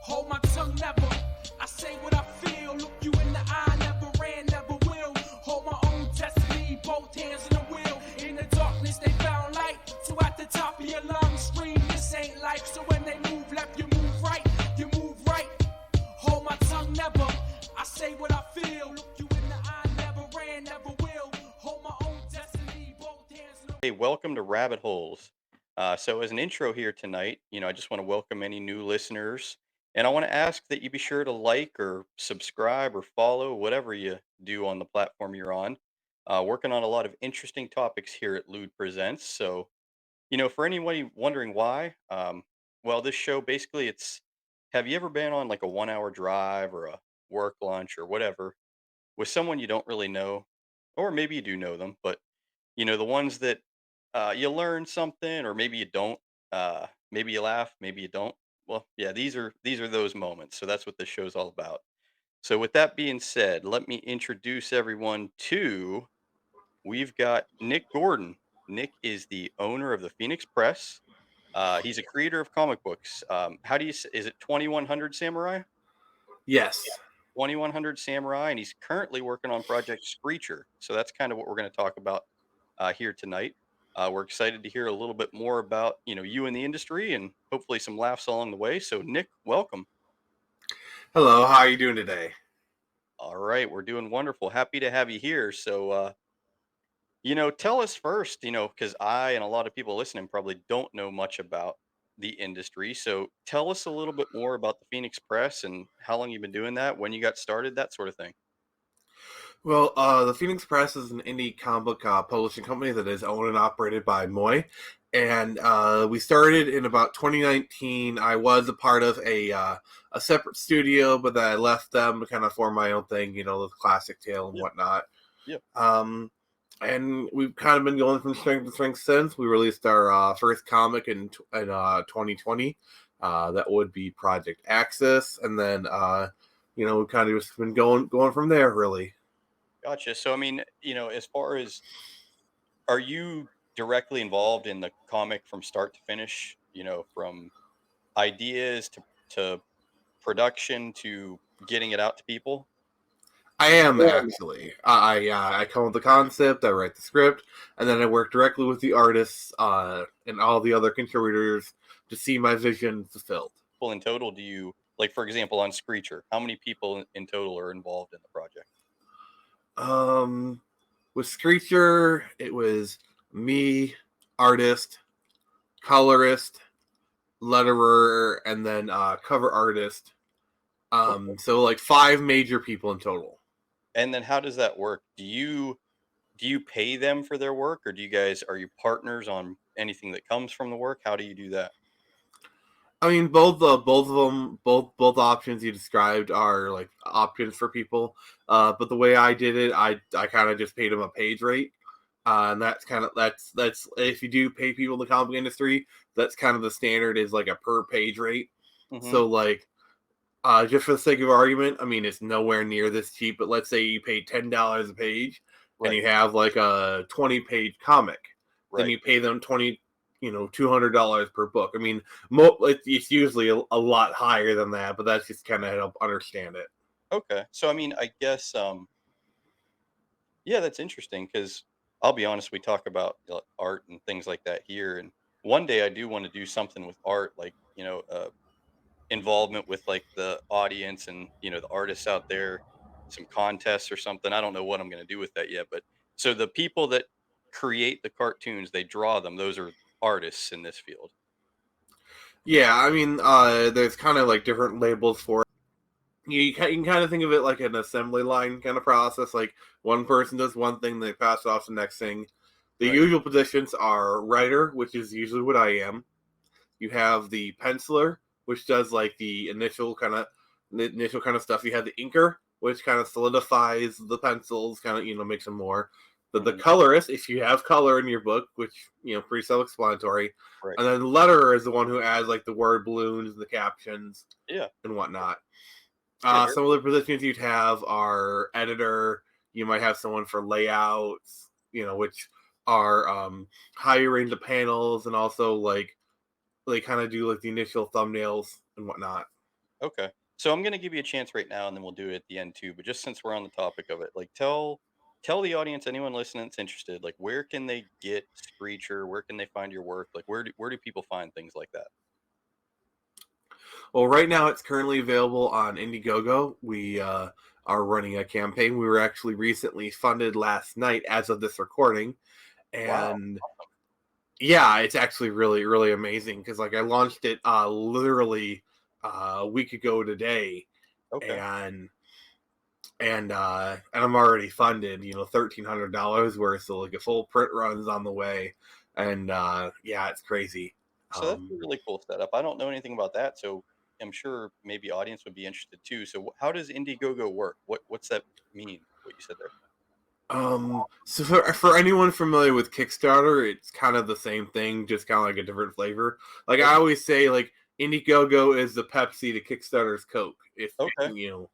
Hold my tongue never. I say what I feel. Look you in the eye. Never ran, never will. Hold my own destiny. Both hands on the wheel. In the darkness they found light. So at the top of your lungs scream, this ain't life. So when they move left, you move right. You move right. Hold my tongue never. I say what I feel. Look you in the eye. Never ran, never will. Hold my own destiny. Both hands on the Hey, welcome to Rabbit Holes. So, as an intro here tonight, I just want to welcome any new listeners, and I want to ask that you be sure to like or subscribe or follow whatever you do on the platform you're on. Working on a lot of interesting topics here at LUDE Presents. So, for anybody wondering why, well, this show basically it's have you ever been on like a 1 hour drive or a work lunch or whatever with someone you don't really know, or maybe you do know them, but the ones that you learn something, or maybe you don't. Maybe you laugh, maybe you don't. Well, yeah, these are those moments. So that's what this show's all about. So with that being said, let me introduce everyone to. We've got Nick Gordon. Nick is the owner of the Phoenix Press. He's a creator of comic books. How do you? Is it 2100 Samurai? Yes. 2100 Samurai, and he's currently working on Project Screecher. So that's kind of what we're going to talk about here tonight. We're excited to hear a little bit more about you in the industry and hopefully some laughs along the way. So Nick, welcome. Hello, how are you doing today? All right, we're doing wonderful. Happy to have you here. So tell us first, because I and a lot of people listening probably don't know much about the industry. So tell us a little bit more about the Phoenix Press and how long you've been doing that, when you got started, that sort of thing. Well, the Phoenix Press is an indie comic book publishing company that is owned and operated by Moy. And we started in about 2019. I was a part of a separate studio, but then I left them to kind of form my own thing, the classic tale and Yeah. whatnot. Yeah. And we've kind of been going from strength to strength since. We released our first comic in 2020. That would be Project Axis. And then, we've kind of just been going from there, really. Gotcha. So, I mean, as far as are you directly involved in the comic from start to finish? From ideas to production to getting it out to people? I am actually. I come up with the concept, I write the script, and then I work directly with the artists and all the other contributors to see my vision fulfilled. Well, in total, do you like, for example, on Screecher? How many people in total are involved in the project? Um, with Screecher, it was me, artist, colorist, letterer, and then cover artist. Okay. So like 5 major people in total. And then how does that work? Do you pay them for their work, or are you partners on anything that comes from the work? How do you do that? I mean, both of them, both options you described are like options for people. But the way I did it, I kind of just paid them a page rate, and that's if you do pay people in the comic industry, that's kind of the standard is like a per page rate. Hmm. So like, just for the sake of argument, I mean, it's nowhere near this cheap. But let's say you pay $10 a page, and Right. you have like a 20-page comic, then Right. you pay them $200 per book. I mean, it's usually a lot higher than that, but that's just kind of help understand it. Okay. So I mean, I guess yeah, that's interesting because I'll be honest, we talk about art and things like that here, and one day I do want to do something with art, like involvement with like the audience and the artists out there, some contests or something. I don't know what I'm going to do with that yet, but so the people that create the cartoons, they draw them. Those are artists in this field. Yeah, I mean, there's kind of like different labels for it. You can kind of think of it like an assembly line kind of process. Like one person does one thing, they pass it off to the next thing. The Right. usual positions are writer, which is usually what I am. You have the penciler, which does like the initial kind of stuff. You have the inker, which kind of solidifies the pencils, kind of makes them more. The Hmm. colorist, if you have color in your book, which pretty self-explanatory, Right. and then the letterer is the one who adds like the word balloons and the captions Yeah. and whatnot. Yeah. Very. Some of the positions you'd have are editor. You might have someone for layouts, which are hiring the panels and also like they kind of do like the initial thumbnails and whatnot. Okay. So I'm gonna give you a chance right now, and then we'll do it at the end too. But just since we're on the topic of it, like tell the audience, anyone listening that's interested, like where can they get Screecher? Where can they find your work? Like where do people find things like that? Well, right now it's currently available on Indiegogo. We are running a campaign. We were actually recently funded last night as of this recording. Wow. And yeah, it's actually really, really amazing because like I launched it literally a week ago today, Okay. and and I'm already funded. $1,300 worth, so like a full print run's on the way, and yeah, it's crazy. So that's a Um, really cool setup. I don't know anything about that, so I'm sure maybe audience would be interested too. So how does Indiegogo work? What's that mean? What you said there? so for anyone familiar with Kickstarter, it's kind of the same thing, just kind of like a different flavor. Like I Okay. always say, like Indiegogo is the Pepsi to Kickstarter's Coke. If Okay. you know,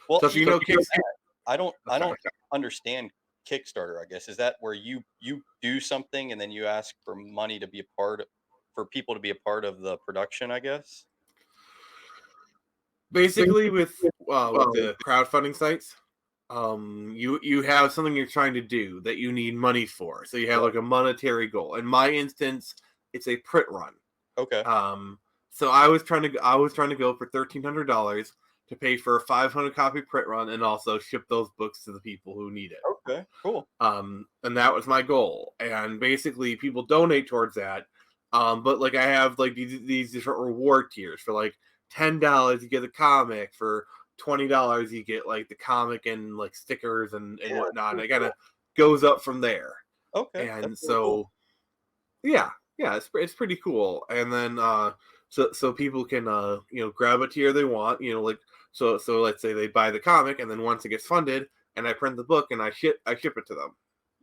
Well, so if you know Kickstarter, I sorry, don't understand Kickstarter, I guess. Is that where you do something and then you ask for money to be a part of, for people to be a part of the production, I guess? basically with the crowdfunding sites, you have something you're trying to do that you need money for. So you have Right. like a monetary goal. In my instance, it's a print run. Okay. Um, so I was trying to go for $1,300 to pay for a 500 copy print run and also ship those books to the people who need it. Okay. Cool. And that was my goal. And basically, people donate towards that. But like I have like these different reward tiers for like $10 you get a comic, for $20 you get like the comic and like stickers and Yeah, that's whatnot. And pretty it kind cool. of goes up from there. Okay. That's And really cool. so yeah, it's pretty cool. And then so people can grab a tier they want. Like so let's say they buy the comic, and then once it gets funded, and I print the book and I ship it to them.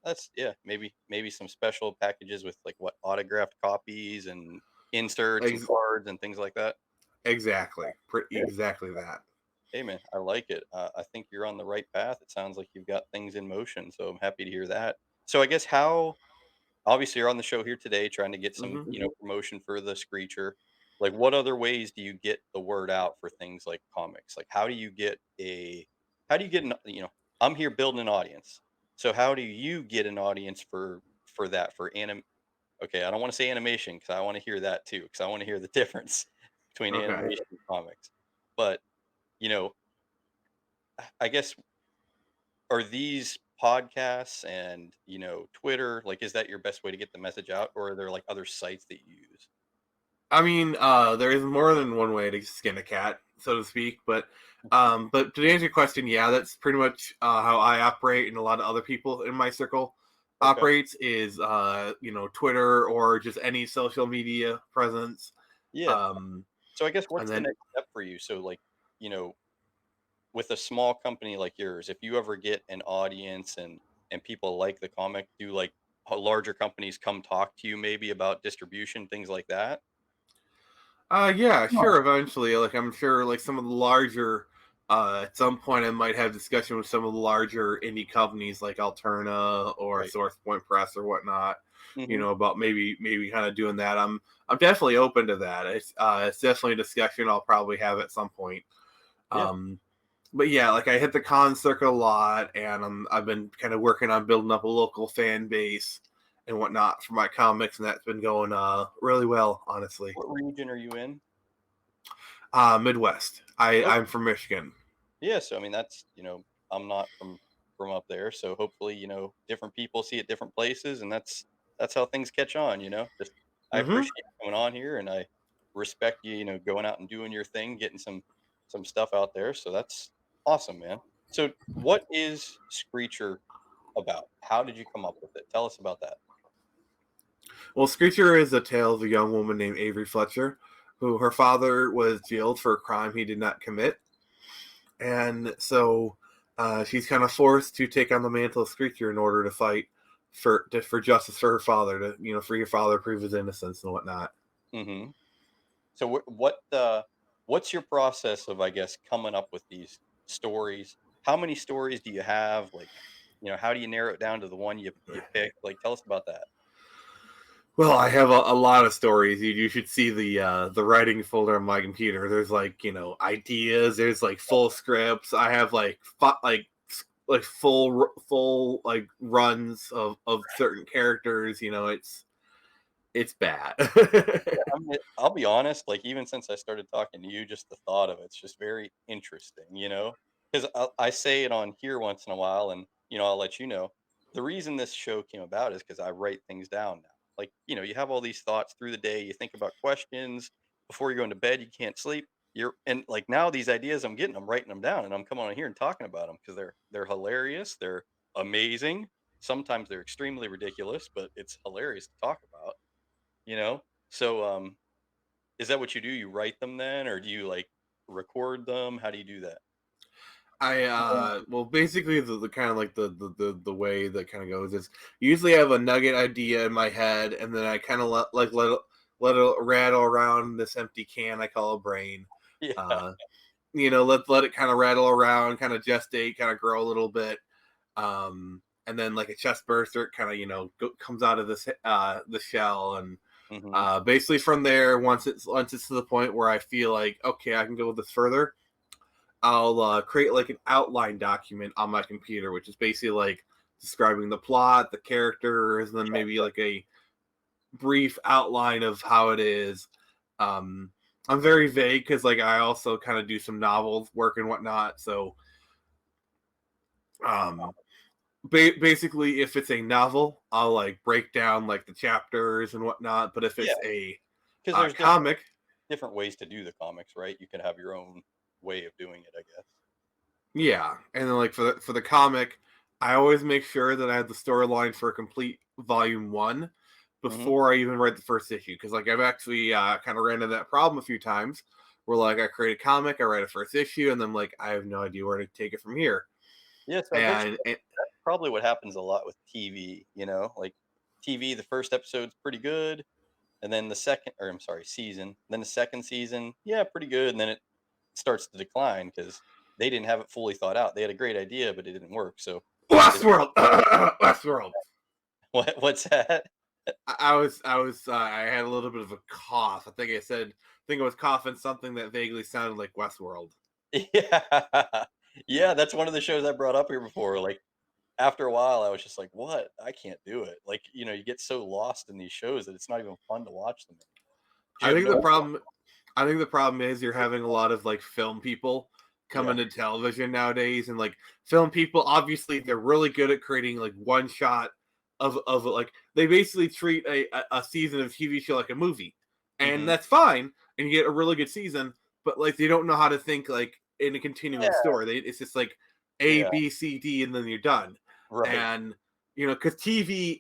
That's yeah, maybe some special packages with like what autographed copies and inserts and Ex- cards and things like that. exactly, Yeah. exactly that. Hey man, I like it. I think you're on the right path. It sounds like you've got things in motion, so I'm happy to hear that. So I guess how obviously you're on the show here today trying to get some, Hmm. promotion for the Screecher. Like what other ways do you get the word out for things like comics? Like how do you get an, I'm here building an audience. So how do you get an audience for that for okay, I don't want to say animation cuz I want to hear that too cuz I want to hear the difference between Okay. animation and comics. But, you know, I guess are these podcasts and, Twitter, like, is that your best way to get the message out, or are there, like, other sites that you use? I mean, there is more than one way to skin a cat, so to speak. But to answer your question, yeah, that's pretty much how I operate, and a lot of other people in my circle Okay. operates is Twitter or just any social media presence. Yeah. Um, So I guess and what's the then next step for you? So, like, you know, with a small company like yours, if you ever get an audience and people like the comic, do, like, larger companies come talk to you maybe about distribution, things like that? Yeah, sure. Eventually, like I'm sure, like some of the larger, at some point, I might have discussion with some of the larger indie companies like Alterna or Right. Source Point Press or whatnot. Mhm. About maybe kind of doing that. I'm definitely open to that. It's definitely a discussion I'll probably have at some point. Yeah. Um, but yeah, like I hit the con circuit a lot, and I've been kind of working on building up a local fan base and whatnot for my comics, and that's been going really well, honestly. What region are you in? Midwest. I'm from Michigan. Yeah, so I mean that's I'm not from up there, so hopefully different people see it different places, and that's how things catch on. Just I Hmm. appreciate you coming on here, and I respect you, going out and doing your thing, getting some stuff out there. So that's awesome, man. So what is Screecher about? How did you come up with it? Tell us about that. Well, Screecher is a tale of a young woman named Avery Fletcher, who her father was jailed for a crime he did not commit, and so she's kind of forced to take on the mantle of Screecher in order to fight for justice for her father, to free her father, prove his innocence and whatnot. Hmm. So what's your process of, I guess, coming up with these stories? How many stories do you have? Like, how do you narrow it down to the one you pick? Like, tell us about that. Well, I have a lot of stories. You should see the writing folder on my computer. There's like ideas. There's like full scripts. I have like full like runs of certain characters. It's bad. I mean, I'll be honest, like, even since I started talking to you, just the thought of it's just very interesting, you know? Because I say it on here once in a while, and, I'll let you know. The reason this show came about is because I write things down now. Like, you have all these thoughts through the day, you think about questions, before you go into bed, you can't sleep. And like now these ideas I'm getting, I'm writing them down and I'm coming on here and talking about them because they're hilarious, they're amazing. Sometimes they're extremely ridiculous, but it's hilarious to talk about, you know? So, is that what you do? You write them then, or do you like record them? How do you do that? Well, basically the kind of like the way that kind of goes is usually I have a nugget idea in my head, and then I kind of let it rattle around this empty can I call a brain. Yeah, uh let it kind of rattle around, kind of gestate, kind of grow a little bit. And then like a chest burster, it kind of comes out of the shell. And hmm, basically from there, once it's to the point where I feel like, okay, I can go with this further, I'll create like an outline document on my computer, which is basically like describing the plot, the characters, and then maybe like a brief outline of how it is. um I'm very vague because like I also kind of do some novel work and whatnot. So um basically, if it's a novel, I'll like break down like the chapters and whatnot. But if yeah, it's a because there's comic, different ways to do the comics, right? You can have your own way of doing it, I guess. yeah. And then like for the comic, I always make sure that I have the storyline for a complete volume one Hmm. before I even write the first issue. Because like I've actually kind of ran into that problem a few times where like I create a comic, I write a first issue, and then like I have no idea where to take it from here. Yeah, so I bet you And that's probably what happens a lot with TV. Like TV, the first episode's pretty good, and then the second, or I'm sorry, season, then the second season, yeah, pretty good, and then it starts to decline because they didn't have it fully thought out. They had a great idea, but it didn't work. So, it, Westworld, Westworld. what's that? I had a little bit of a cough. I think I was coughing something that vaguely sounded like Westworld. Yeah, yeah, that's one of the shows I brought up here before. Like after a while, I was just like, "What? I can't do it." Like you get so lost in these shows that it's not even fun to watch them anymore. 'Cause you I have think no the idea. problem I think the problem is you're having a lot of like film people come Yeah. into television nowadays, and like film people obviously they're really good at creating like one shot of like they basically treat a season of TV show like a movie. And Hmm. that's fine, and you get a really good season, but like they don't know how to think like in a continuing Yeah. story. It's just like A Yeah. B C D and then you're done. Right. And because TV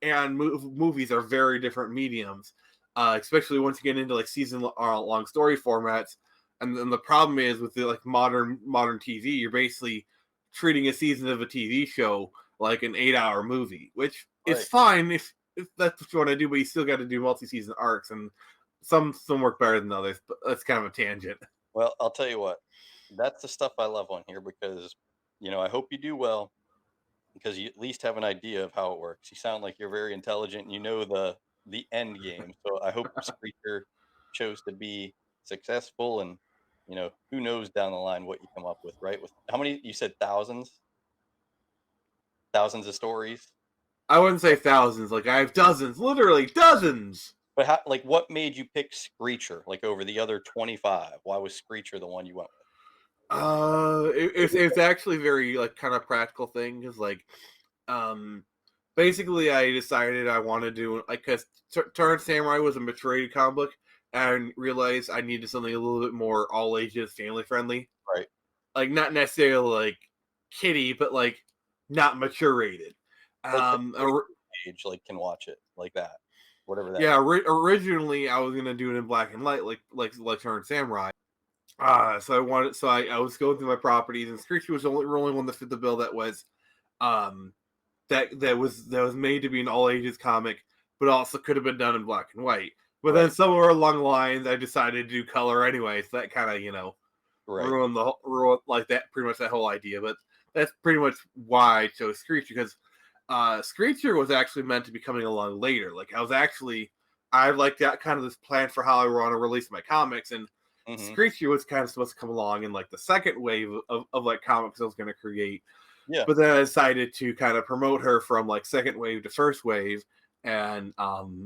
and movies are very different mediums, especially once you get into like season long story formats. And then the problem is with the like modern TV, you're basically treating a season of a TV show like an 8-hour movie, which is Right. fine if that's what you want to do, but you still got to do multi-season arcs, and some work better than others. But that's kind of a tangent. Well, I'll tell you what. That's the stuff I love on here because, I hope you do well because you at least have an idea of how it works. You sound like you're very intelligent and you know the end game. So I hope Screecher chose to be successful and who knows down the line what you come up with, right? With how many you said thousands of stories. I wouldn't say thousands. Like I have dozens, literally dozens. But how like what made you pick Screecher like over the other 25? Why was Screecher the one you went It's actually very like kind of practical thing because like um basically I decided I wanted to like because Turn Samurai was a maturity comic book and realized I needed something a little bit more all ages family friendly, with? Right. like not necessarily like kiddie but like not mature rated. Like the um age like can watch it like that. Whatever that yeah, means. originally I was gonna do it in black and white like Turn Samurai. I was going through my properties, and Screecher was the only one that fit the bill that was um that was made to be an all ages comic, but also could have been done in black and white. But then Right. somewhere along the lines, I decided to do color anyway, so that kind of Right. ruined like that pretty much that whole idea. But that's pretty much why I chose Screecher because Screecher was actually meant to be coming along later. Like I like that kind of this plan for how I want to release my comics, and Hmm. Screecher was kind of supposed to come along in like the second wave of like comics I was going to create. Yeah. But then I decided to kind of promote her from like second wave to first wave, and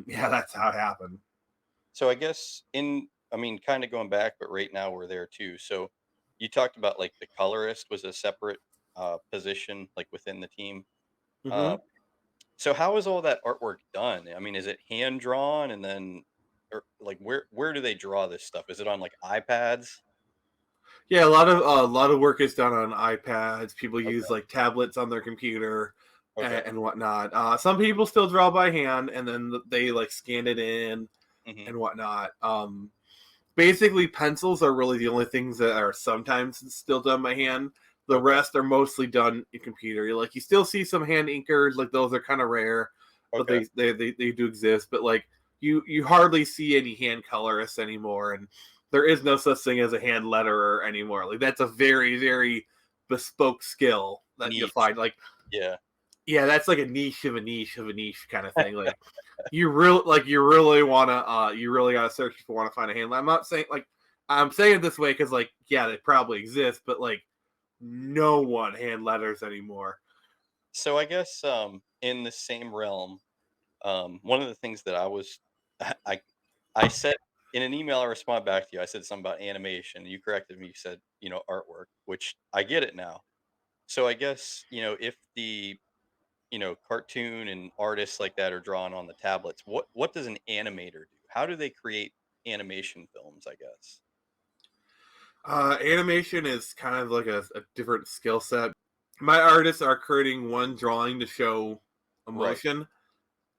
yeah, that's how it happened. So I guess I mean, kind of going back, but right now we're there too. So you talked about like the colorist was a separate position, like within the team. Uh, Hmm. so how is all that artwork done? I mean, is it hand drawn and then, or like where do they draw this stuff? Is it on like iPads? Yeah, a lot of work is done on iPads. People use Okay. like tablets on their computer Okay. and whatnot. Some people still draw by hand, and then they like scan it in Hmm. and whatnot. Basically, pencils are really the only things that are sometimes still done by hand. The Okay. rest are mostly done in computer. Like you still see some hand inkers, like those are kind of rare, but Okay. they do exist. But like you hardly see any hand colorists anymore, and there is no such thing as a hand letterer anymore. Like that's a very bespoke skill that you Niche. find. Like Yeah. yeah, that's like a niche of a niche of a niche kind of thing. Like you really wanna you really gotta search if you want to find a hand. I'm not saying like I'm saying it this way because like yeah, they probably exist, but like no one hand letters anymore. So I guess in the same realm, one of the things that I I said in an email I responded back to you. I said something about animation. You corrected me. You said artwork, which I get it now. So I guess if the cartoon and artists like that are drawn on the tablets, what does an animator do? How do they create animation films? I guess. Animation is kind of like a different skill set. My artists are creating one drawing to show Right. emotion.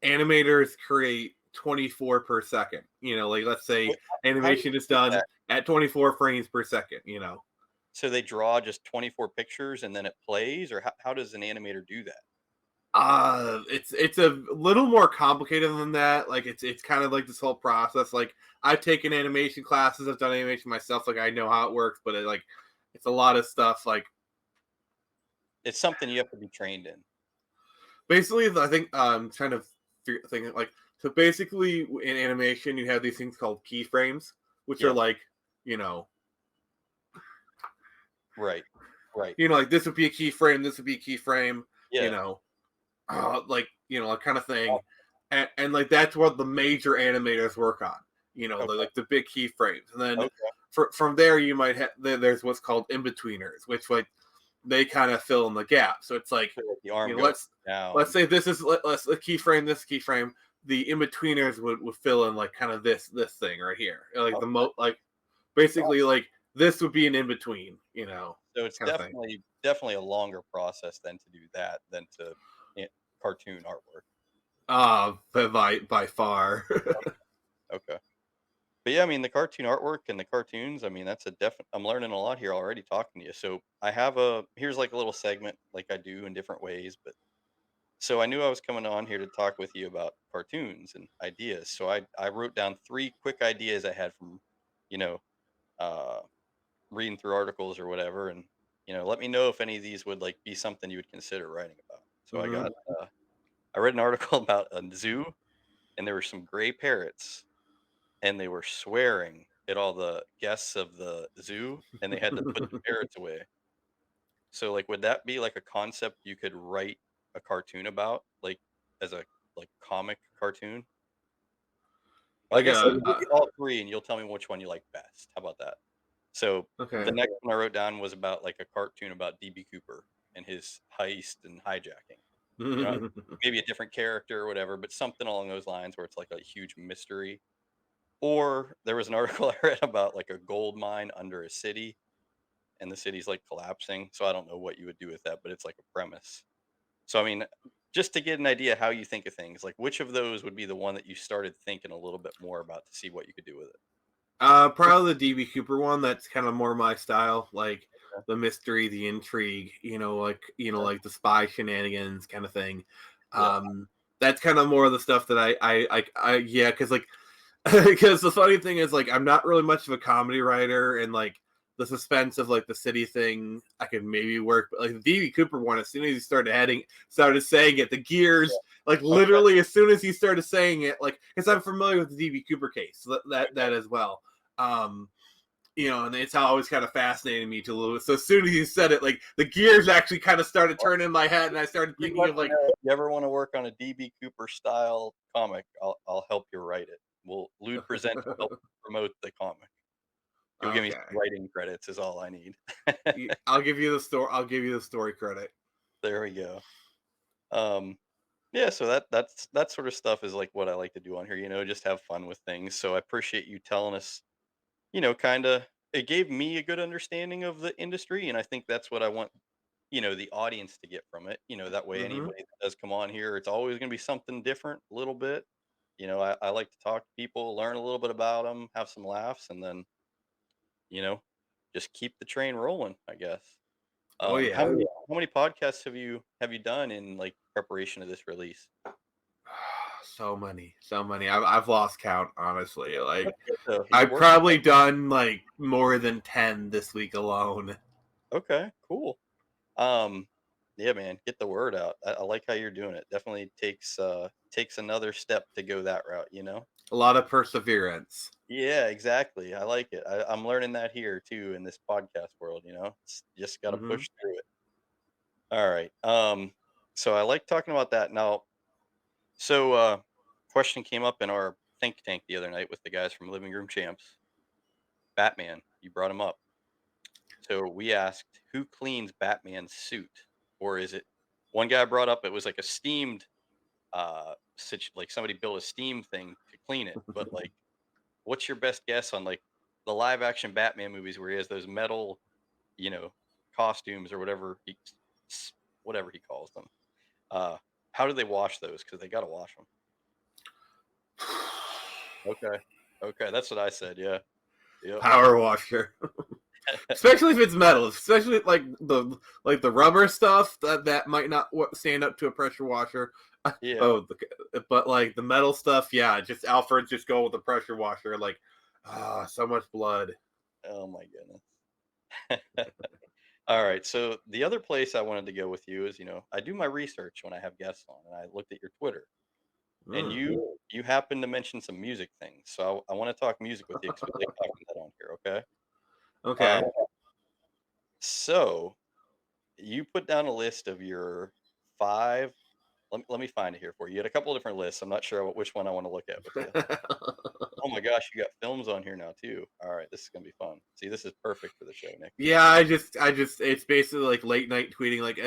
Animators create 24 per second. Like let's What, say how do animation is they do done that? at 24 frames per second. So they draw just 24 pictures and then it plays, or how does an animator do that? It's a little more complicated than that. Like it's kind of like this whole process. Like I've taken animation classes, I've done animation myself. Like I know how it works, but it's a lot of stuff. Like It's something you have to be trained in. basically, I think trying to think like so. Basically, in animation, you have these things called keyframes, which are Yeah. like you know Right. Right. like this would be a keyframe, this would be a keyframe. You Yeah. know, like kind of thing, and like that's what the major animators work on. Okay. Like the big keyframes, and then Okay. from there you might have there's what's called in betweeners, which like they kind of fill in the gap. So it's like So, like, the arm goes let's down. say this is let's keyframe this keyframe. The in betweeners would fill in like kind of this thing right here, like Okay. like Wow. basically like this would be an in between, So it's kind of thing. definitely a longer process than to do that than to eh, cartoon artwork. By far. Okay. But yeah, I mean the cartoon artwork and the cartoons, I mean that's a definite I'm learning a lot here already talking to you. So I have here's like a little segment like I do in different ways, but so I knew I was coming on here to talk with you about cartoons and ideas. So I wrote down three quick ideas I had from, you know, uh reading through articles or whatever, and let me know if any of these would like be something you would consider writing about. So Hmm. I read an article about a zoo, and there were some gray parrots, and they were swearing at all the guests of the zoo, and they had to put the parrots away. So like, would that be like a concept you could write a cartoon about, like as a like comic cartoon? Well, I Like guess let a me give you all three, and you'll tell me which one you like best. How about that? So the okay. next one I wrote down was about like a cartoon about DB Cooper and his heist and hijacking. You know, maybe a different character or whatever, but something along those lines where it's like a huge mystery. Or there was an article I read about like a gold mine under a city, and the city's like collapsing. So I don't know what you would do with that, but it's like a premise. So I mean, just to get an idea how you think of things, like which of those would be the one that you started thinking a little bit more about to see what you could do with it? Probably the DB Cooper one. That's kind of more my style, like the mystery, the intrigue. Okay. Like the spy shenanigans kind of thing. Yeah. That's kind of more of the stuff that yeah, because like because the funny thing is like I'm not really much of a comedy writer, and like the suspense of like the city thing, I could maybe work. But like the DB Cooper one, as soon as he started saying it, the gears, like Okay. literally as soon as he started saying it, like because I'm familiar with the DB Cooper case, that as well. And it's always kind of fascinating me to Lewis. So as soon as he said it, like the gears actually kind of started turning in my head, and I started thinking of like, if you ever want to work on a DB Cooper style comic, I'll help you write it. LUDE Presents will help promote the comic. You'll give me some okay, writing credits is all I need. I'll give you the story. I'll give you the story credit. There we go. Yeah, so that sort of stuff is like what I like to do on here, just have fun with things. So I appreciate you telling us, kind of it gave me a good understanding of the industry, and I think that's what I want, the audience to get from it. That way Mm-hmm. anybody that does come on here, it's always going to be something different, a little bit. I like to talk to people, learn a little bit about them, have some laughs, and then, you know, just keep the train rolling, I guess. Oh How yeah. many podcasts have you done in like preparation of this release? So many, so many. I've lost count, honestly. Like That's good though. You I've work with probably done like more than 10 this week alone. Okay, cool. Um, yeah, man, get the word out. I like how you're doing it. Definitely takes another step to go that route. A lot of perseverance. Yeah, exactly. I like it. I'm learning that here too in this podcast world. It's just got to Hmm. push through it. All right. So I like talking about that. Now, so question came up in our think tank the other night with the guys from Living Room Champs. Batman, you brought him up. So we asked, who cleans Batman's suit? Or is it one guy brought up it was like a steamed like somebody built a steam thing to clean it. But like what's your best guess on like the live action Batman movies where he has those metal, you know, costumes or whatever he calls them. Uh how do they wash those? Because they gotta wash them. Okay. Okay, that's what I said. Yeah. Yep. Power washer. Especially if it's metal, especially like the rubber stuff that might not stand up to a pressure washer. Yeah. Oh, but like the metal stuff, yeah, just Alfred just go with the pressure washer. Like, so much blood. Oh my goodness. All right. So the other place I wanted to go with you is, I do my research when I have guests on, and I looked at your Twitter, and Mm, you happen to mention some music things. So I want to talk music with you because we like talking that on here. Okay. okay. Um, so you put down a list of your five. Let me find it here for you. You had a couple of different lists. I'm not sure which one I want to look at with you. Oh my gosh, you got films on here now too. All right, this is gonna be fun. See, this is perfect for the show, Nick. Yeah, I just, it's basically like late night tweeting. Like,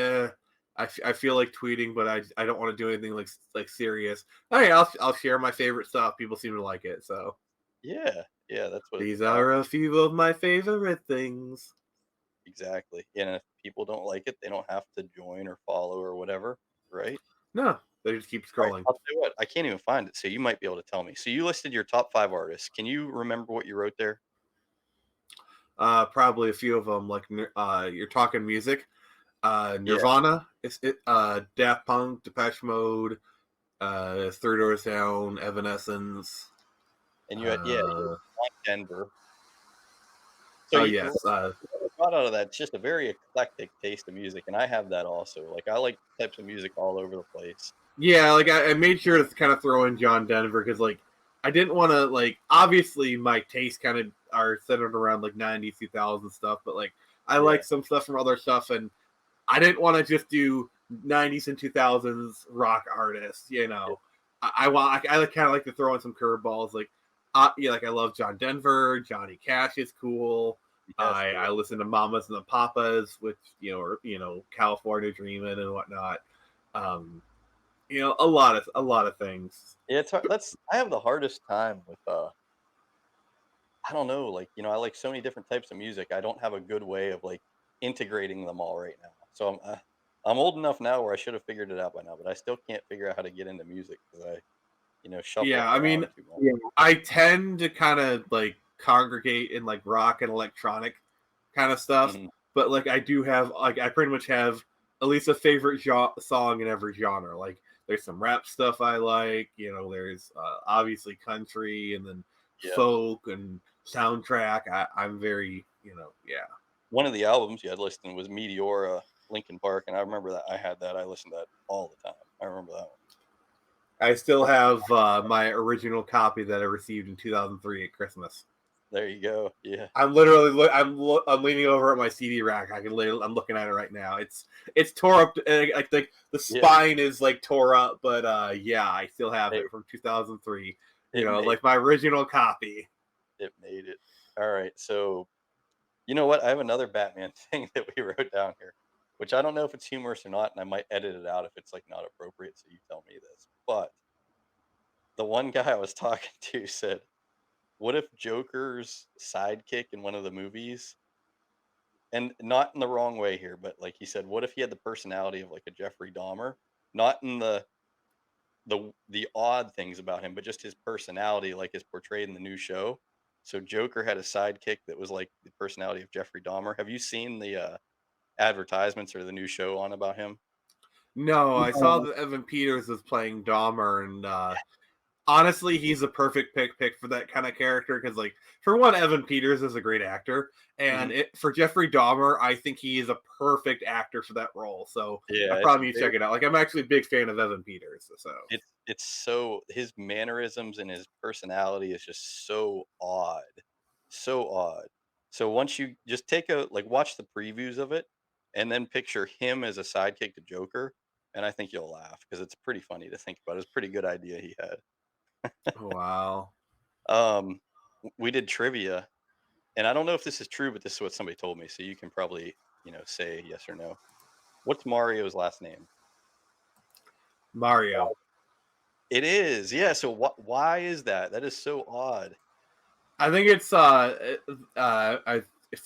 I feel like tweeting, but I don't want to do anything like serious. Hey, I'll share my favorite stuff. People seem to like it, so Yeah, yeah, that's what it's these about. are a few of my favorite things. Exactly. And if people don't like it, they don't have to join or follow or whatever, right? No, they just keep All right, scrolling. I'll tell you what, I can't even find it, so you might be able to tell me. So you listed your top 5 artists. Can you remember what you wrote there? Probably a few of them. Like, you're talking music. Yeah, Nirvana, Daft Punk, Depeche Mode, Third Door Sound, Evanescence. and you Uh, had Denver. So oh you yes, got out of that, it's just a very eclectic taste of music, and I have that also. Like, I like types of music all over the place. yeah. Like I made sure to kind of throw in John Denver because like I didn't want to like obviously my tastes kind of are centered around like 90s, 2000s stuff, but like I Yeah, like some stuff from other stuff, and I didn't want to just do 90s and 2000s rock artists. yeah, I kind of like to throw in some curveballs. Like, yeah, like I love John Denver. Johnny Cash is cool. yes, I listen to Mamas and the Papas, which California Dreamin' and whatnot. Um, a lot of things. yeah, it's hard that's I have the hardest time with, I don't know, like, I like so many different types of music. I don't have a good way of like integrating them all right now. So I'm old enough now where I should have figured it out by now, but I still can't figure out how to get into music because I, shuffle Yeah, it I mean, around too much. I tend to kind of like congregate in like rock and electronic kind of stuff, Mhm. but like I do have like I pretty much have at least a favorite song in every genre. Like there's some rap stuff I like, there's obviously country and then Yeah. folk and soundtrack. I'm very Yeah. One of the albums you had listed was Meteora, Linkin Park, and I remember that. I had that. I listened to that all the time. I remember that one. I still have my original copy that I received in 2003 at Christmas. There you go. Yeah. I'm literally I'm leaning over at my CD rack. I'm looking at it right now. It's tore up. Like the spine is like tore up, but yeah, I still have it from 2003. Like my original copy. It made it. All right. So, you know what? I have another Batman thing that we wrote down here, which I don't know if it's humorous or not, and I might edit it out if it's like not appropriate. So you tell me this. But the one guy I was talking to said, "What if Joker's sidekick in one of the movies?" And not in the wrong way here, but like he said, what if he had the personality of like a Jeffrey Dahmer? Not in the odd things about him, but just his personality, like is portrayed in the new show. So Joker had a sidekick that was like the personality of Jeffrey Dahmer. Have you seen the advertisements or the new show on about him? No, I saw that Evan Peters was playing Dahmer, and honestly, he's a perfect pick for that kind of character because, like, for one, Evan Peters is a great actor, and for Jeffrey Dahmer, I think he is a perfect actor for that role. So Yeah, I probably need to check it out. Like, I'm actually a big fan of Evan Peters. So it's so his mannerisms and his personality is just so odd, so odd. So once you just take a like watch the previews of it, and then picture him as a sidekick to Joker, and I think you'll laugh because it's pretty funny to think about. It's a pretty good idea he had. wow. We did trivia, and I don't know if this is true, but this is what somebody told me. So you can probably say yes or no. What's Mario's last name? Mario. It is, yeah. So why is that? That is so odd. I think it's if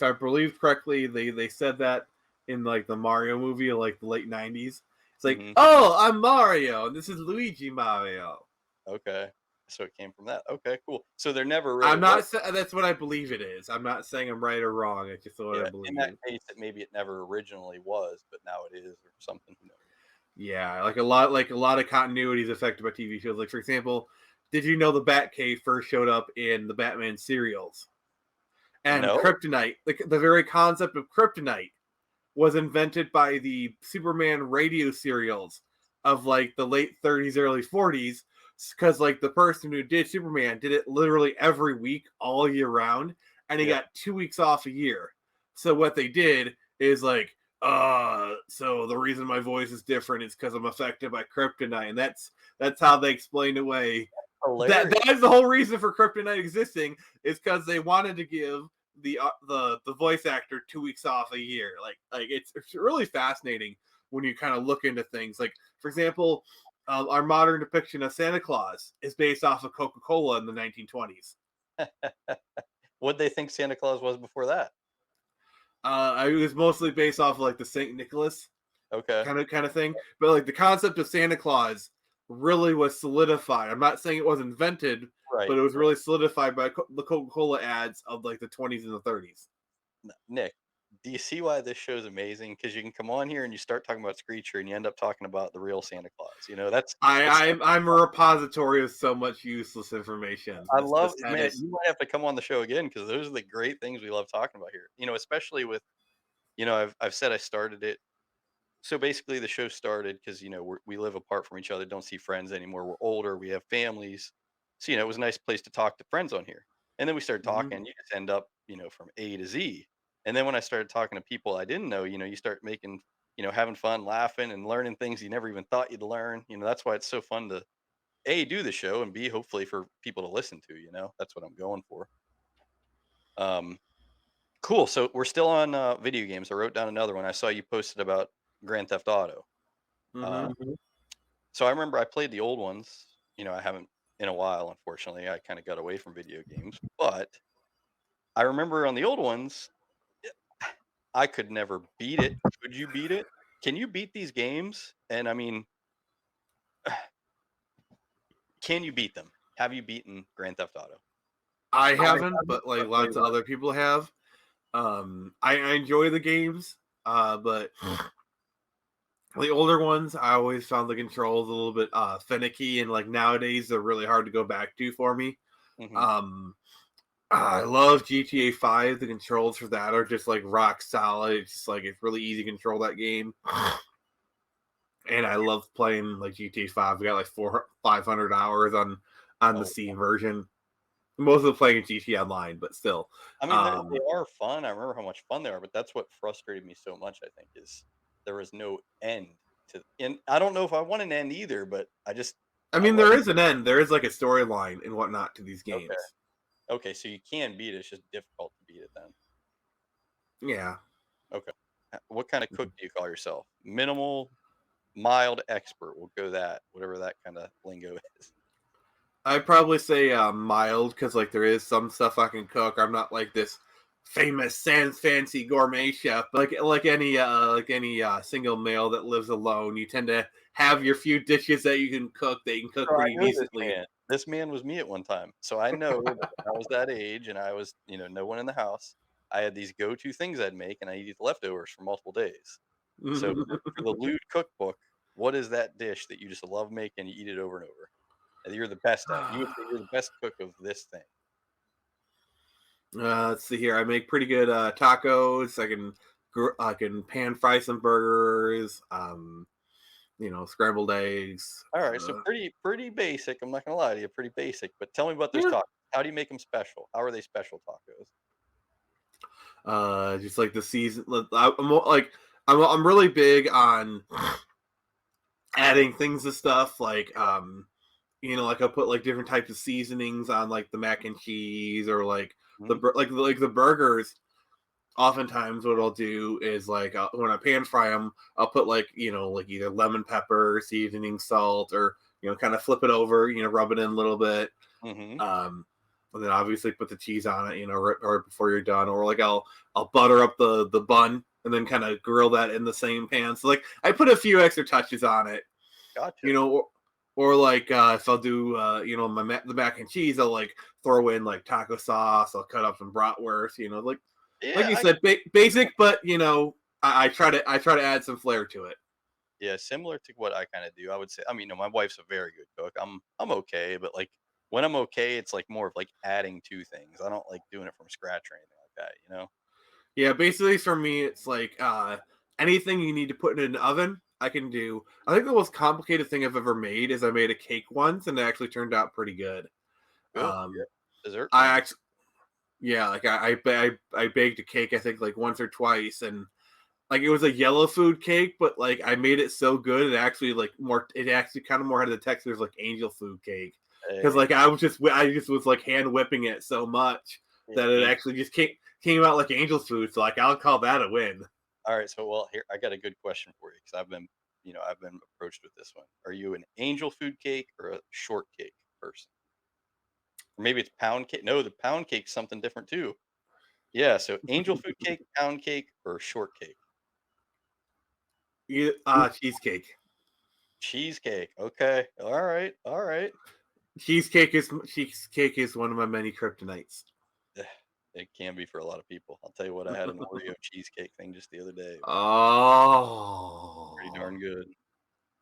I believe correctly, they said that in like the Mario movie, like the late '90s. It's like, oh, I'm Mario, and this is Luigi Mario. Okay, so it came from that. Okay, cool. So there never really I'm not. was. That's what I believe it is. I'm not saying I'm right or wrong. It's just what I Yeah, believe. in that case, that maybe it never originally was, but now it is, or something. Who knows? Yeah, like a lot of continuity is affected by TV shows. Like, for example, did you know the Batcave first showed up in the Batman serials? And No. kryptonite, like the very concept of kryptonite, was invented by the Superman radio serials of like the late 30s, early 40s, because like the person who did Superman did it literally every week, all year round, and he got 2 weeks off a year. So what they did is like, so the reason my voice is different is because I'm affected by kryptonite, and that's how they explained away. That is the whole reason for kryptonite existing, is because they wanted to give the voice actor 2 weeks off a year. Like it's really fascinating when you kind of look into things. Like, for example, our modern depiction of Santa Claus is based off of Coca-Cola in the 1920s. What'd they think Santa Claus was before that? It was mostly based off of like the Saint Nicholas Okay. kind of thing. But like the concept of Santa Claus really was solidified. I'm not saying it was invented, Right. but it was really solidified by the Coca-Cola ads of like the 20s and the 30s. Nick, do you see why this show is amazing? Because you can come on here and you start talking about Screecher, and you end up talking about the real Santa Claus. That's I'm a repository of so much useless information. I love, man. You might have to come on the show again because those are the great things we love talking about here. Especially with, I've said I started it. So basically, the show started because we live apart from each other, don't see friends anymore. We're older, we have families, so it was a nice place to talk to friends on here. And then we started talking. You just end up, from A to Z. And then when I started talking to people I didn't know, you start making, having fun, laughing, and learning things you never even thought you'd learn. That's why it's so fun to A, do the show, and B, hopefully for people to listen to. That's what I'm going for. Cool. So we're still on video games. I wrote down another one. I saw you posted about Grand Theft Auto. So I remember I played the old ones. I haven't in a while, unfortunately. I kind of got away from video games, but I remember on the old ones, I could never beat it. Could you beat it? Can you beat these games? And I mean, can you beat them? Have you beaten Grand Theft Auto? I haven't, but like lots of other people have. I enjoy the games, but the older ones, I always found the controls a little bit finicky, and like nowadays they're really hard to go back to for me. I love GTA 5. The controls for that are just like rock solid. It's just like it's really easy to control that game. And I love playing like GTA 5. We got like 500 hours on the Oh, Steam version. Most of them playing GTA Online, but still. I mean, they Um, are fun. I remember how much fun they are, but that's what frustrated me so much, I think, is there was no end to, and I don't know if I want an end either, but I I mean, like, there is an end. There is like a storyline and whatnot to these okay. games. Okay, so you can beat it, it's just difficult to beat it then. Yeah. Okay. What kind of cook do you call yourself? Minimal, mild, expert. We'll go that, whatever that kind of lingo is. I'd probably say mild because like there is some stuff I can cook. I'm not like this famous sans fancy gourmet chef. Like any single male that lives alone, you tend to have your few dishes that you can cook that you can cook So I pretty know this decently. man. This man was me at one time. So I know that when I was that age and I was, no one in the house, I had these go-to things I'd make and I eat leftovers for multiple days. So for the lewd cookbook, what is that dish that you just love making, you eat it over and over? And you're the best at. You would say you're the best cook of this thing. Let's see here. I make pretty good tacos. I can pan fry some burgers. Scrambled eggs. All right, so pretty basic. I'm not gonna lie to you, pretty basic. But tell me about those Yeah. tacos. How do you make them special? How are they special tacos? Just like the season. I'm really big on adding things to stuff like I'll put like different types of seasonings on like the mac and cheese or like Mhm. the burgers. Oftentimes, what I'll do is when I pan fry them, I'll put like either lemon pepper, seasoning, salt, or kind of flip it over, rub it in a little bit. Mhm. Um, and then obviously put the cheese on it, right before you're done. Or like I'll butter up the bun and then kind of grill that in the same pan. So like I put a few extra touches on it, Gotcha. you know. Or like if I'll do the mac and cheese, I'll like throw in like taco sauce. I'll cut up some bratwurst, like Yeah, you said, basic, but I try to add some flair to it. yeah, similar to what I kind of do. I would say, I mean, no, my wife's a very good cook. I'm okay, but like when I'm okay, it's like more of like adding to things. I don't like doing it from scratch or anything like that. Yeah, basically for me, it's like anything you need to put in an oven, I can do. I think the most complicated thing I've ever made is I made a cake once, and it actually turned out pretty good. Good. Yeah. Um, Dessert I man. actually, yeah, like I baked a cake I think like once or twice, and like it was a yellow food cake, but like I made it so good it actually kind of more had the texture of like angel food cake because Hey, like I just was like hand whipping it so much yeah, that it actually just came out like angel food. So like I'll call that a win. all right. So, well, here I got a good question for you because I've been approached with this one. Are you an angel food cake or a shortcake person? Or maybe it's pound cake. No, the pound cake's something different too. Yeah. So, angel food cake, pound cake, or shortcake? Cheesecake. Cheesecake. Okay. All right. All right. Cheesecake is one of my many kryptonites. It can be for a lot of people. I'll tell you what, I had an Oreo cheesecake thing just the other day. It was pretty Oh. darn good.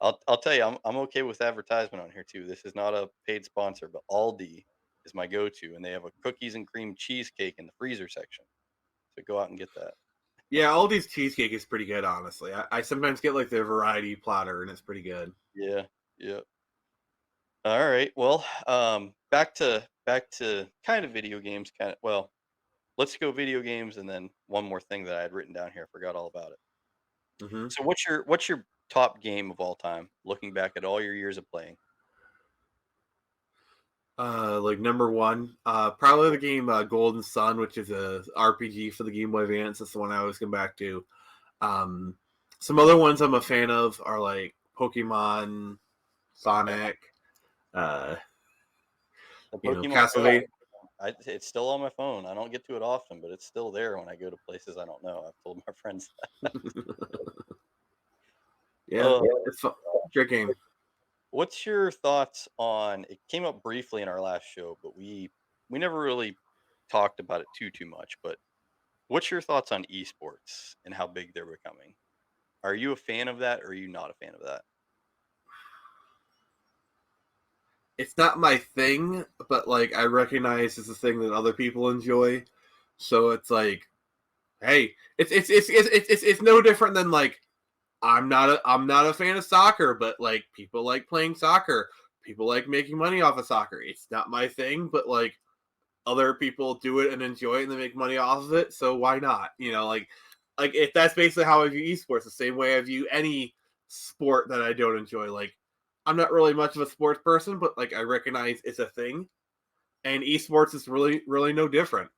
I'll tell you, I'm okay with advertisement on here too. This is not a paid sponsor, but Aldi is my go-to, and they have a cookies and cream cheesecake in the freezer section. So go out and get that. Yeah, Aldi's cheesecake is pretty good, honestly. I sometimes get like their variety platter, and it's pretty good. Yeah, yeah. All right. Well, back to kind of video games. Kind of. Well, let's go video games, and then one more thing that I had written down here. I forgot all about it. Hmm. So what's your top game of all time? Looking back at all your years of playing. Like number one, probably the game Golden Sun, which is a RPG for the Game Boy Advance. That's the one I always come back to. Um, some other ones I'm a fan of are like Pokemon, Okay. Sonic, uh, The Pokemon Go, Castlevania. it's still on my phone. I don't get to it often, but it's still there when I go to places I don't know. I've told my friends that. Yeah, Uh, it's fun. Great game. what's your thoughts on? It came up briefly in our last show, but we never really talked about it too much. But what's your thoughts on esports and how big they're becoming? Are you a fan of that, or are you not a fan of that? it's not my thing, but like I recognize it's a thing that other people enjoy. So it's like, hey, it's no different than like I'm not a fan of soccer, but like people like playing soccer. People like making money off of soccer. It's not my thing, but like other people do it and enjoy it and they make money off of it. So why not? Like if that's basically how I view esports, the same way I view any sport that I don't enjoy. Like I'm not really much of a sports person, but like I recognize it's a thing, and esports is really no different.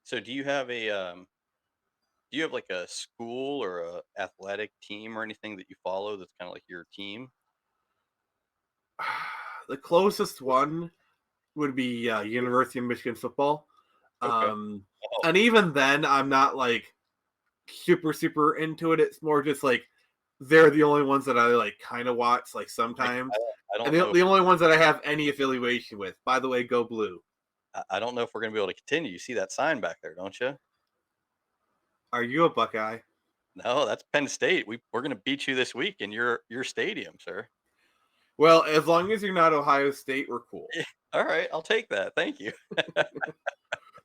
So do you have like a school or a athletic team or anything that you follow that's kind of like your team? The closest one would be University of Michigan football. Okay. Um, Oh, and even then, I'm not like super into it. It's more just like they're the only ones that I like kind of watch like I, sometimes, I and don't the, know if the only ones that I have any affiliation with. By the way, go blue. I don't know if we're gonna be able to continue. You see that sign back there, don't you? Are you a Buckeye? No, that's Penn State. We're gonna beat you this week in your stadium, sir. Well, as long as you're not Ohio State, we're cool. Yeah. All right, I'll take that. Thank you.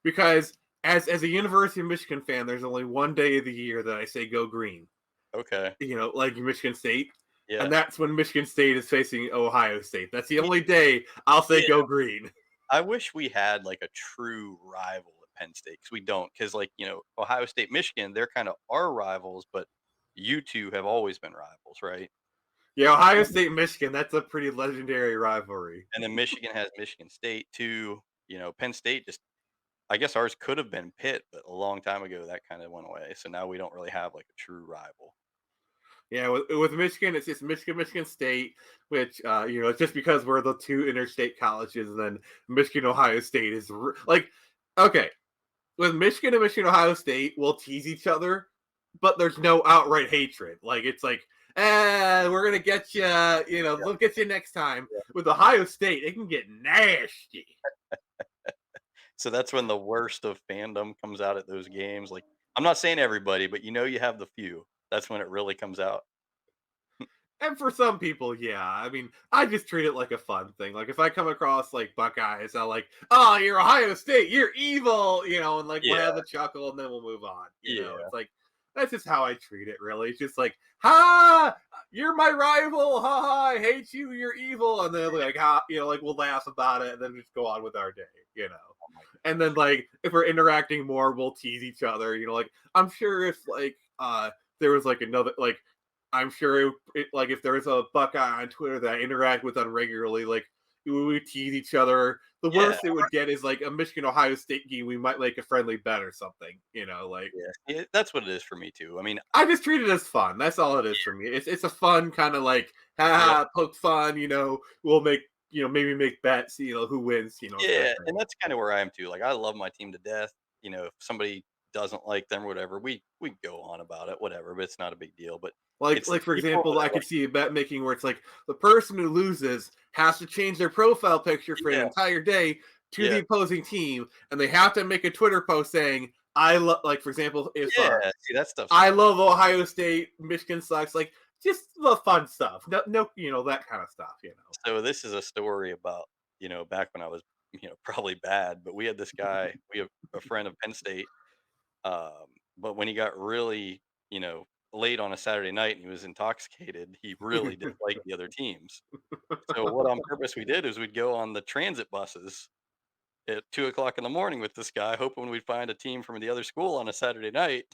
Because as a University of Michigan fan, there's only one day of the year that I say go green. Okay. Like Michigan State. And Yeah. that's when Michigan State is facing Ohio State. That's the only day I'll say Yeah. go green. I wish we had like a true rival at Penn State because we don't. Because like Ohio State, Michigan, they're kind of our rivals, but you two have always been rivals, right? Yeah, Ohio State, Michigan, that's a pretty legendary rivalry. And then Michigan has Michigan State too. Penn State just I guess ours could have been Pitt, but a long time ago that kind of went away. So now we don't really have like a true rival. Yeah, with Michigan, it's just Michigan State, which it's just because we're the two interstate colleges, and then Michigan, Ohio State is like, okay, with Michigan and Michigan, Ohio State, we'll tease each other, but there's no outright hatred. Like it's like, we're gonna get you, we'll get you next time. Yeah. With Ohio State, it can get nasty. So that's when the worst of fandom comes out at those games. Like I'm not saying everybody, but you have the few. That's when it really comes out. And for some people, yeah. I mean, I just treat it like a fun thing. Like if I come across like Buckeyes, I'll like, oh, you're Ohio State, you're evil, and like we'll have Yeah, a chuckle and then we'll move on. yeah, It's like that's just how I treat it. Really, it's just like, ha, you're my rival, ha ha, I hate you, you're evil, and then like, ha, like we'll laugh about it and then just go on with our day. oh my And then like if we're interacting more, we'll tease each other. Like I'm sure if like there was like another like I'm sure like if there was a Buckeye on Twitter that I interact with on regularly, like we would tease each other. The yeah, worst it would get is like a Michigan Ohio State game. We might make a friendly bet or something. Like yeah. That's what it is for me too. I mean, I just treat it as fun. That's all it is for me. It's a fun kind of like yeah, poke fun. We'll make maybe make bets. Who wins. Kind of yeah, thing. and that's kind of where I am too. Like I love my team to death. If somebody doesn't like them or whatever, we go on about it, whatever. But it's not a big deal. But Like, it's the like for people example, that I are could like, see a bet making where it's like the person who loses has to change their profile picture for an yeah, entire day to the yeah, opposing team, and they have to make a Twitter post saying, "I love." Like for example, if yeah. See, that stuff's I fun. love Ohio State, Michigan sucks, like just the fun stuff. No, no, that kind of stuff. So this is a story about back when I was probably bad, but we had this guy, we have a friend of Penn State. But when he got really, late on a Saturday night and he was intoxicated, he really didn't like the other teams. So what on purpose we did is we'd go on the transit buses at 2 o'clock in the morning with this guy, hoping we'd find a team from the other school on a Saturday night,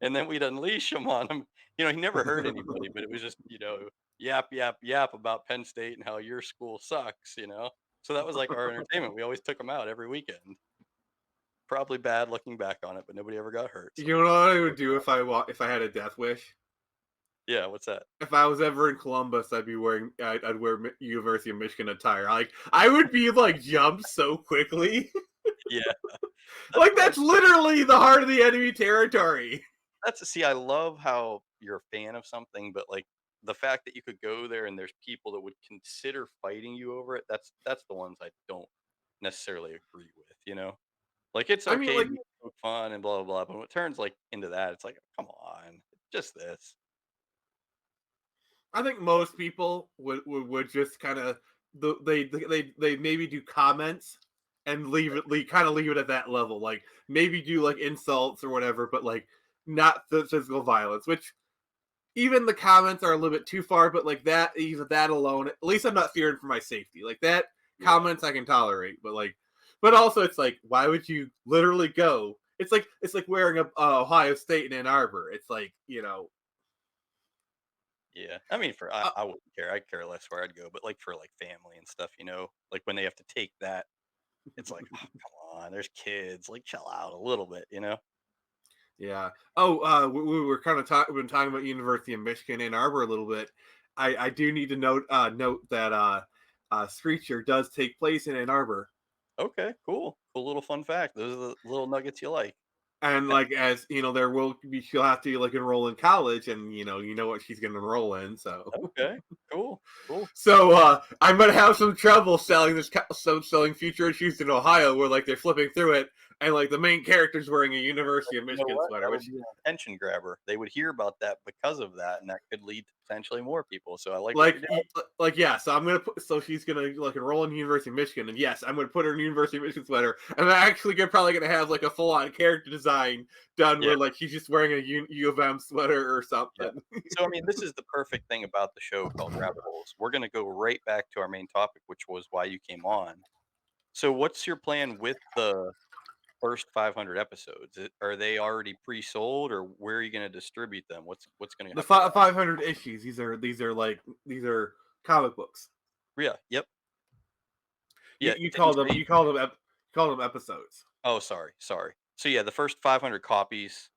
and then we'd unleash him on him. He never hurt anybody, but it was just, yap, yap, yap about Penn State and how your school sucks. So that was like our entertainment. We always took him out every weekend. Probably bad looking back on it, but nobody ever got hurt. So You know what I would do if I had a death wish? yeah, what's that? If I was ever in Columbus, I'd wear University of Michigan attire. Like I would be like jump so quickly. Yeah, that's Like what I that's literally the heart of the enemy territory. that's see, I love how you're a fan of something, but like the fact that you could go there and there's people that would consider fighting you over it, that's the ones I don't necessarily agree with. Like it's I mean, okay like to poke fun and blah blah blah, but when it turns like into that, it's like, come on, just this. I think most people would just kind of they maybe do comments and kind of leave it at that level. Like maybe do like insults or whatever, but like not the physical violence. Which even the comments are a little bit too far. But like that, even that alone, at least I'm not fearing for my safety. Like that Yeah. comments I can tolerate, but also it's like why would you literally go? It's like wearing a Ohio State in Ann Arbor. It's like Yeah. I mean, uh, I wouldn't care. I'd care less where I'd go, but like for like family and stuff, like when they have to take that, it's like, oh, come on, there's kids. Like, chill out a little bit. Yeah. Oh, we were kind of been talking about University of Michigan Ann Arbor a little bit. I do need to note that Screecher does take place in Ann Arbor, Okay, cool. Cool little fun fact. Those are the little nuggets you like. and like as there will be she'll have to like enroll in college, and you know what she's going to enroll in. So Okay, cool, cool. I'm gonna have some trouble selling selling future issues in Ohio, where like they're flipping through it, and like the main character's wearing a University of You know Michigan what? sweater, That would which be an attention grabber. They would hear about that because of that, and that could lead to potentially more people. So I like what you're doing. yeah, so I'm gonna put so she's gonna like enroll in University of Michigan, and yes, I'm gonna put her in University of Michigan sweater. And I'm actually probably gonna have like a full on character design done Yeah, where like she's just wearing a U of M sweater or yeah. something. So I mean, this is the perfect thing about the show called Rabbit Holes. We're gonna go right back to our main topic, which was why you came on. So what's your plan with the first 500 episodes? Are they already pre-sold, or where are you gonna distribute them? What's gonna The happen with that? 500 issues. These are comic books. Yeah. Yep. You Yeah. you Didn't call you them say? you call them episodes. Oh, sorry. So yeah, the first 500 copies,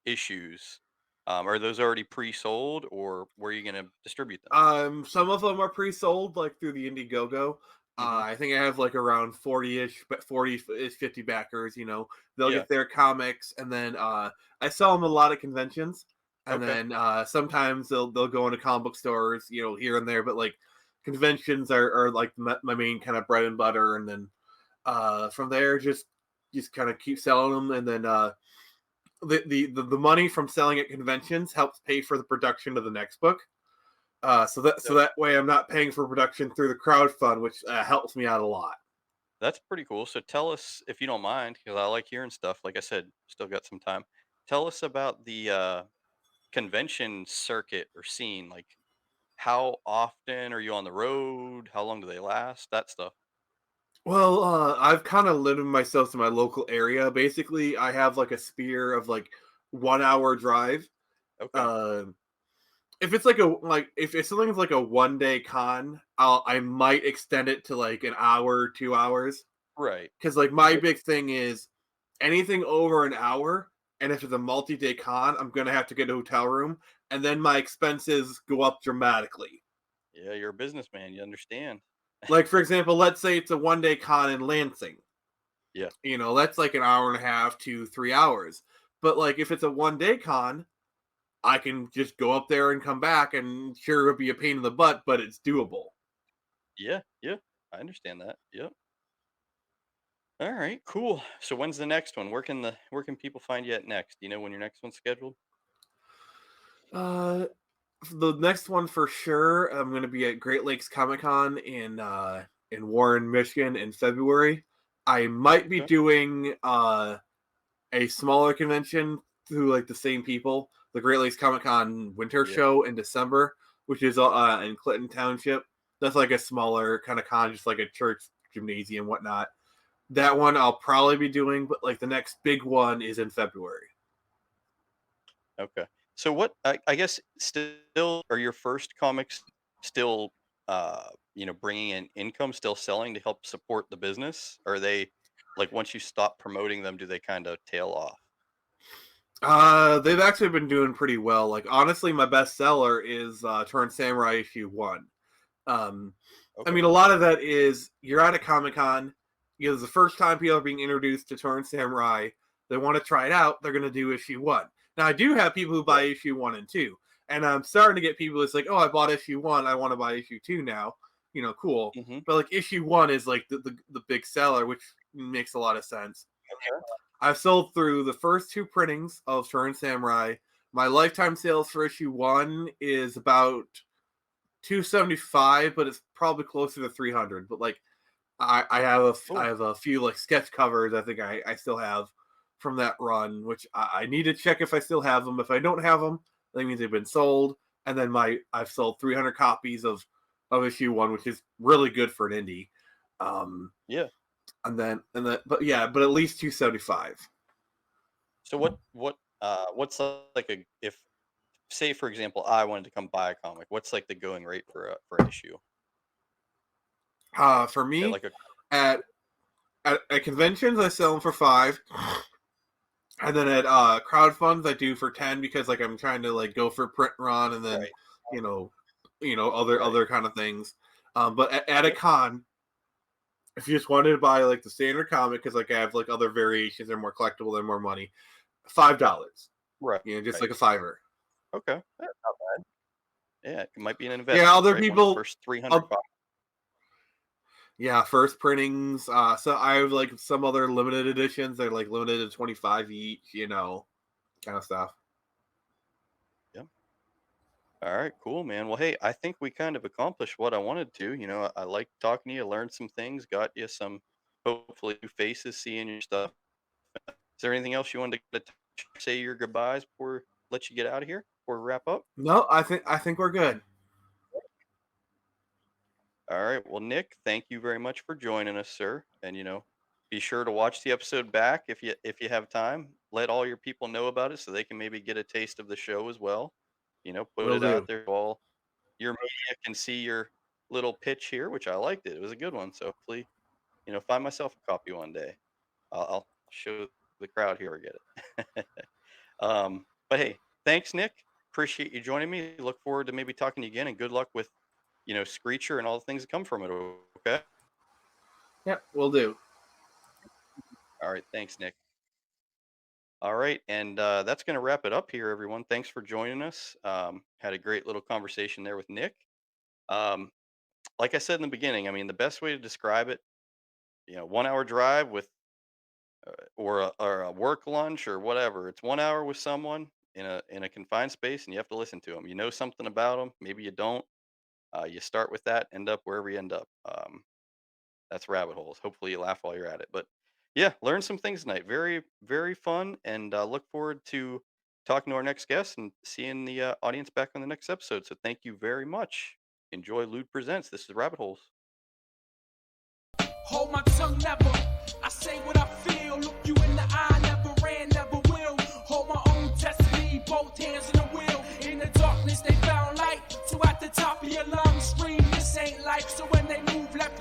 issues, are those already pre-sold, or where are you gonna distribute them? Some of them are pre-sold, like through the Indiegogo. Mhm. I think I have like around 40-ish, but 40-ish, 50 backers. They'll Yeah. get their comics, and then I sell them a lot of conventions, and Okay. then sometimes they'll go into comic book stores, here and there. But like conventions are like my main kind of bread and butter, and then from there just kind of keep selling them, and then the money from selling at conventions helps pay for the production of the next book. So So that way I'm not paying for production through the crowd fund, which helps me out a lot. that's pretty cool. So tell us, if you don't mind, because I like hearing stuff. Like I said, still got some time. Tell us about the convention circuit or scene. Like, how often are you on the road? How long do they last? That stuff. Well, I've kind of limited myself to my local area. Basically, I have like a sphere of like 1 hour drive. Okay. Uh, if it's if it's something like a 1 day con, I might extend it to like an hour, 2 hours. Right. Because like my Yep. big thing is anything over an hour, and if it's a multi-day con, I'm gonna have to get a hotel room, and then my expenses go up dramatically. Yeah, you're a businessman. You understand. Like for example, let's say it's a 1 day con in Lansing. Yeah. That's like an hour and a half to 3 hours. But like if it's a 1 day con, I can just go up there and come back, and sure it'll be a pain in the butt, but it's doable. Yeah. Yeah. I understand that. Yep. All right, cool. So when's the next one? Where can people find you at next? Do you know when your next one's scheduled? Uh, the next one for sure, I'm going to be at Great Lakes Comic Con in Warren, Michigan in February. I might be Okay. doing a smaller convention through like the same people, the Great Lakes Comic Con Winter Yeah. Show in December, which is in Clinton Township. That's like a smaller kind of con, just like a church gymnasium, whatnot. That one I'll probably be doing, but like the next big one is in February. Okay. So I guess still are your first comics still bringing in income, still selling to help support the business? Or are they like once you stop promoting them, do they kind of tail off? They've actually been doing pretty well. Like honestly, my best seller is Torrent Samurai issue 1. Um, I Okay. mean, a lot of that is you're at a Comic Con. It's the first time people are being introduced to Torrent Samurai. They want to try it out. They're going to do issue 1. Now, I do have people who buy Right. issue 1 and 2, and I'm starting to get people that's like, "Oh, I bought issue 1. I want to buy issue 2 now." Cool. Hmm. But like issue 1 is like the big seller, which makes a lot of sense. Okay. I've sold through the first 2 printings of Torrent Samurai. My lifetime sales for issue 1 is about 275, but it's probably closer to 300. But like, I have a few like sketch covers. I think I still have from that run, which I need to check if I still have them. If I don't have them, that means they've been sold. And then I've sold 300 copies of issue 1, which is really good for an indie. Yeah. And then but at least 275. So what's like if say for example I wanted to come buy a comic, what's like the going rate for an issue? For At me, like a at conventions I sell them for 5, and then at crowdfunds I do for 10 because like I'm trying to like go for print run and then right. you know other kind of things. But at a Yep. con, if you just wanted to buy like the standard comic, because like I have like other variations, they're more collectible, they're more money. $5, Right. just like a $5. Okay. That's not bad. Yeah, it might be an investment. Yeah, other right? One of people. the first 300 copies. Yeah, first printings. So I have like some other limited editions. They're like limited to 25 each. Kind of stuff. Yep. All right, cool, man. Well, hey, I think we kind of accomplished what I wanted to. I liked talking to you, learned some things, got you some hopefully new faces seeing your stuff. Is there anything else you wanted to say your goodbyes before let you get out of here before we wrap up? No, I think we're good. All right. Well, Nick, thank you very much for joining us, sir. And be sure to watch the episode back if you have time. Let all your people know about it so they can maybe get a taste of the show as well. Put Will it out do. there so all your media can see your little pitch here, which I liked it. It was a good one. So hopefully, find myself a copy one day. I'll show the crowd here or get it. But hey, thanks, Nick. Appreciate you joining me. Look forward to maybe talking to you again, and good luck with Screecher and all the things that come from it. Okay. Yeah, will do. All right. Thanks, Nick. All right. And that's going to wrap it up here, everyone. Thanks for joining us. Had a great little conversation there with Nick. Like I said in the beginning, I mean, the best way to describe it, 1 hour drive with, or a work lunch or whatever. It's 1 hour with someone in a confined space, and you have to listen to them. You know something about them. Maybe you don't. You start with that, end up wherever you end up. That's Rabbit Holes. Hopefully you laugh while you're at it. But yeah, learn some things tonight. Very, very fun. And look forward to talking to our next guest and seeing the audience back on the next episode. So thank you very much. Enjoy LUDE Presents. This is Rabbit Holes. Hold my tongue never. I say what I feel. Look you in the eye. Never ran, never will. Hold my own destiny. Both hands in the wheel. In the darkness they found light. So at the top of your lungs scream. This ain't life. So when they move left